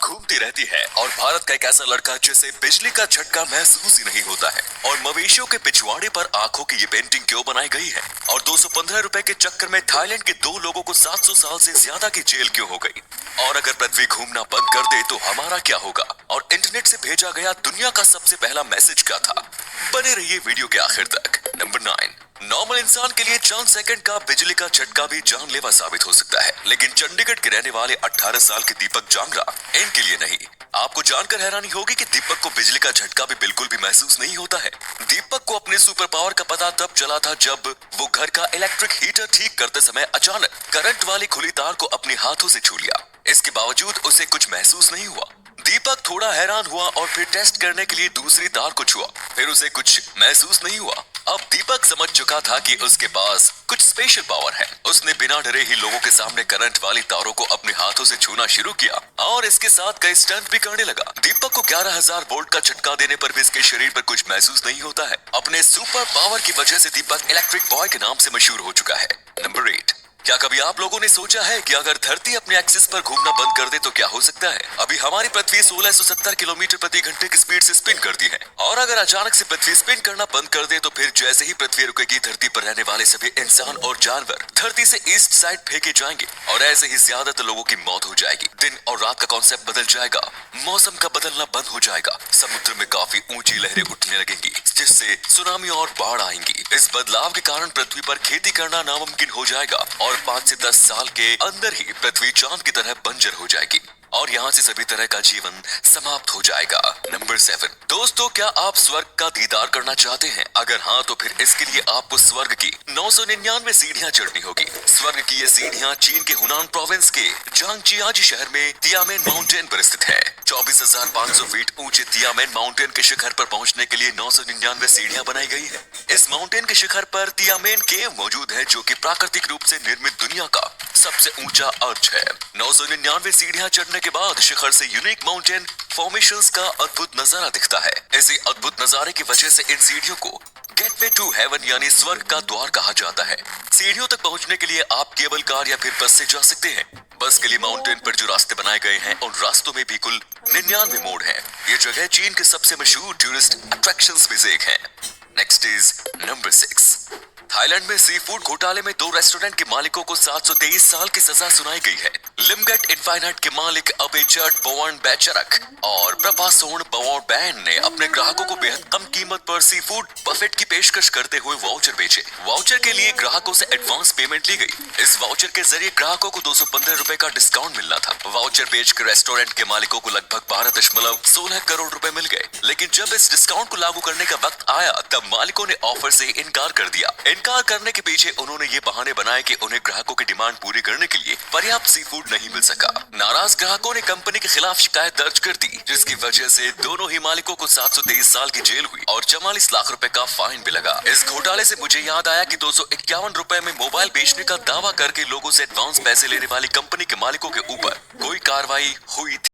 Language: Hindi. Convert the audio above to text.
घूमती रहती है और भारत का एक ऐसा लड़का जिसे बिजली का झटका महसूस ही नहीं होता है। और मवेशियों के पिछवाड़े पर आंखों की ये पेंटिंग क्यों बनाई गई है और 215 रुपए के चक्कर में थाईलैंड के 2 लोगों को 700 साल से ज्यादा की जेल क्यों हो गई। और अगर पृथ्वी घूमना बंद कर दे तो हमारा क्या होगा और इंटरनेट से भेजा गया दुनिया का सबसे पहला मैसेज क्या था। बने रहिए वीडियो के आखिर तक। नंबर 9, नॉर्मल इंसान के लिए चंद सेकंड का बिजली का झटका भी जानलेवा साबित हो सकता है, लेकिन चंडीगढ़ के रहने वाले 18 साल के दीपक जांगरा इनके लिए नहीं। आपको जानकर हैरानी होगी कि दीपक को बिजली का झटका भी बिल्कुल भी महसूस नहीं होता है। दीपक को अपने सुपर पावर का पता तब चला था जब वो घर का इलेक्ट्रिक हीटर ठीक करते समय अचानक करंट वाली खुली तार को अपने हाथों से छू लिया। इसके बावजूद उसे कुछ महसूस नहीं हुआ। दीपक थोड़ा हैरान हुआ और फिर टेस्ट करने के लिए दूसरी तार को छुआ, फिर उसे कुछ महसूस नहीं हुआ। अब दीपक समझ चुका था कि उसके पास कुछ स्पेशल पावर है। उसने बिना डरे ही लोगों के सामने करंट वाली तारों को अपने हाथों से छूना शुरू किया और इसके साथ कई स्टंट भी करने लगा। दीपक को 11,000 वोल्ट का झटका देने पर भी इसके शरीर पर कुछ महसूस नहीं होता है। अपने सुपर पावर की वजह से दीपक इलेक्ट्रिक बॉय के नाम से मशहूर हो चुका है। नंबर 8, क्या कभी आप लोगों ने सोचा है कि अगर धरती अपने एक्सिस पर घूमना बंद कर दे तो क्या हो सकता है। अभी हमारी पृथ्वी 1670 किलोमीटर प्रति घंटे की स्पीड से स्पिन करती है और अगर अचानक से पृथ्वी स्पिन करना बंद कर दे तो फिर जैसे ही पृथ्वी रुकेगी धरती पर रहने वाले सभी इंसान और जानवर धरती से ईस्ट साइड फेंके जाएंगे और ऐसे ही ज्यादातर लोगों की मौत हो जाएगी। दिन और रात का कॉन्सेप्ट बदल जाएगा, मौसम का बदलना बंद हो जाएगा, समुद्र में काफी ऊंची लहरें उठने लगेंगी जिससे सुनामी और बाढ़ आएंगी। इस बदलाव के कारण पृथ्वी पर खेती करना नामुमकिन हो जाएगा और 5 से 10 साल के अंदर ही पृथ्वी चांद की तरह बंजर हो जाएगी और यहाँ से सभी तरह का जीवन समाप्त हो जाएगा। नंबर 7, दोस्तों क्या आप स्वर्ग का दीदार करना चाहते हैं? अगर हाँ तो फिर इसके लिए आपको स्वर्ग की 999 सीढ़ियाँ चढ़नी होगी। स्वर्ग की ये सीढ़ियाँ चीन के हुनान प्रोविंस के झांगजियाजी शहर में तियामेन माउंटेन पर स्थित है। 24,500 फीट ऊंचे तियामेन माउंटेन के शिखर पर पहुंचने के लिए 999 सीढ़ियां बनाई गई है। इस माउंटेन के शिखर पर तियामेन केव मौजूद है जो कि प्राकृतिक रूप से निर्मित दुनिया का सबसे ऊंचा अर्च है। 999 सीढ़ियां चढ़ने के बाद शिखर से यूनिक माउंटेन फॉर्मेशंस का अद्भुत नजारा दिखता है। इसी अद्भुत नजारे की वजह से इन सीढ़ियों को गेटवे टू हेवन यानी स्वर्ग का द्वार कहा जाता है। सीढ़ियों तक पहुंचने के लिए आप केबल कार या फिर बस से जा सकते हैं। बस के लिए माउंटेन पर जो रास्ते बनाए गए हैं उन रास्तों में भी कुल 99 मोड़ हैं। ये जगह चीन के सबसे मशहूर टूरिस्ट अट्रैक्शंस में से एक है। नेक्स्ट इज नंबर 6, थाईलैंड में सी फूड घोटाले में 2 रेस्टोरेंट के मालिकों को 723 साल की सजा सुनाई गई है। लिमगेट इनफाइनाइट के मालिक अबेचर्ड बोवन बैचरक और प्रपासोन बोवन बैन ने अपने ग्राहकों को बेहद कम कीमत पर सी फूड बफेट की पेशकश करते हुए वाउचर बेचे। वाउचर के लिए ग्राहकों से एडवांस पेमेंट ली गई। इस वाउचर के जरिए ग्राहकों को 215 रुपए का डिस्काउंट मिलना था। वाउचर बेचकर रेस्टोरेंट के मालिकों को लगभग 12.16 करोड़ रुपए मिल गए, लेकिन जब इस डिस्काउंट को लागू करने का वक्त आया तब मालिकों ने ऑफर से इनकार कर दिया। इनकार करने के पीछे उन्होंने ये बहाने बनाए कि उन्हें ग्राहकों की डिमांड पूरी करने के लिए पर्याप्त सी फूड नहीं मिल सका। नाराज ग्राहकों ने कंपनी के खिलाफ शिकायत दर्ज कर दी, जिसकी वजह से दोनों ही मालिकों को 723 साल की जेल हुई और 44 लाख रुपए का फाइन भी लगा। इस घोटाले से मुझे याद आया कि 251 रुपए में मोबाइल बेचने का दावा करके लोगों से एडवांस पैसे लेने वाली कंपनी के मालिकों के ऊपर कोई कार्रवाई हुई थी।